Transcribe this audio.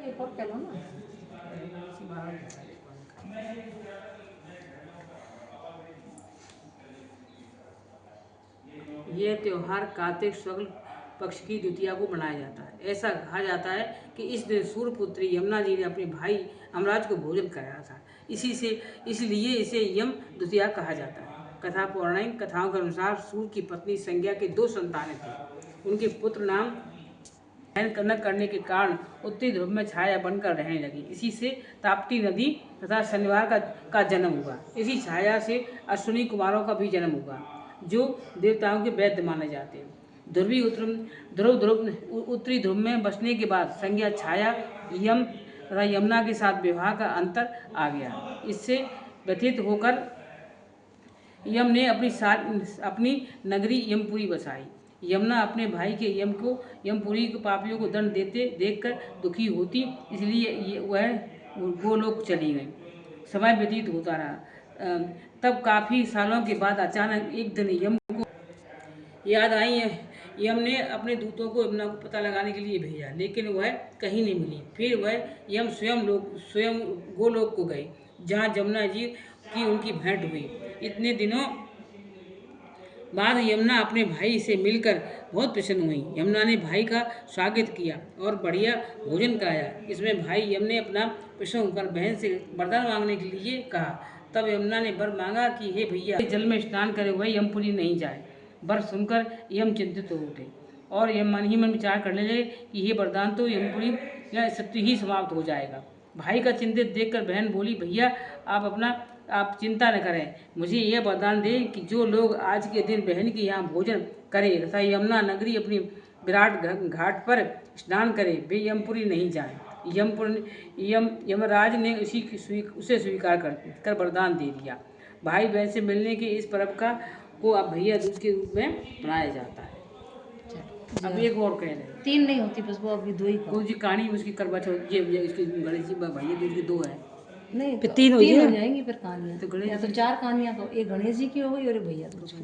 एक और कह लो ना। यह त्योहार कार्तिक शुक्ल पक्ष की द्वितीया को मनाया जाता है। ऐसा कहा जाता है कि इस दिन सूर्यपुत्री यमुना जी ने अपने भाई अमराज को भोजन कराया था। इसलिए इसे यम द्वितीया कहा जाता है। कथा पौराणिक कथाओं के अनुसार सूर्य की पत्नी संज्ञा के 2 संतानें थे। उनके पुत्र नाम न करने के कारण उत्तरी ध्रुव में छाया बनकर रहने लगी। इसी से ताप्ती नदी तथा शनिवार का जन्म हुआ। इसी छाया से अश्विनी कुमारों का भी जन्म हुआ, जो देवताओं के वैद्य माने जाते हैं। उत्तरी ध्रुव में बसने के बाद संज्ञा छाया यम तथा यमुना के साथ विवाह का अंतर आ गया। इससे व्यथित होकर यम ने अपनी नगरी यमपुरी बसाई। यमुना अपने भाई के यमपुरी के पापियों को दंड देते देखकर दुखी होती, इसलिए वह गोलोक चली गई। समय व्यतीत होता रहा। तब काफ़ी सालों के बाद अचानक एक दिन यम को याद आई। यम ने अपने दूतों को यमुना को पता लगाने के लिए भेजा, लेकिन वह कहीं नहीं मिली। फिर वह यम स्वयं गोलोक को गए, जहाँ यमुना जी की उनकी भेंट हुई। इतने दिनों बाद यमुना अपने भाई से मिलकर बहुत प्रसन्न हुई। यमुना ने भाई का स्वागत किया और बढ़िया भोजन कराया। इसमें भाई यम ने अपना प्रसन्न होकर बहन से वरदान मांगने के लिए कहा। तब यमुना ने वर मांगा कि हे भैया, जल में स्नान करे हुए यमपुरी नहीं जाए। वर सुनकर यम चिंतित हो उठे और यम मन ही मन विचार करने लगे कि ये वरदान तो यमपुरी सत्य ही समाप्त हो जाएगा। भाई का चिंतित देखकर बहन बोली, भैया आप चिंता न करें, मुझे यह वरदान दें कि जो लोग आज के दिन बहन के यहाँ भोजन करें तथा यमुना नगरी अपनी विराट घाट पर स्नान करें, वे यमपुरी नहीं जाएं। यमराज ने उसे स्वीकार कर वरदान दे दिया। भाई बहन से मिलने के इस पर्व को अब भैया दूज के रूप में मनाया जाता है। अब एक और कह रहे 3 नहीं होती, बस वो अभी 2 ही कौन सी कहानी उसकी करवा चौथ इसकी गणेश जी भैया दूज की 2 है। नहीं फिर तो 3 हो 3 हो जाएंगी फिर कहानियाँ। तो गणेश या तो 4 कहानियाँ, तो एक गणेश जी की हो गई और एक भैया दूज की।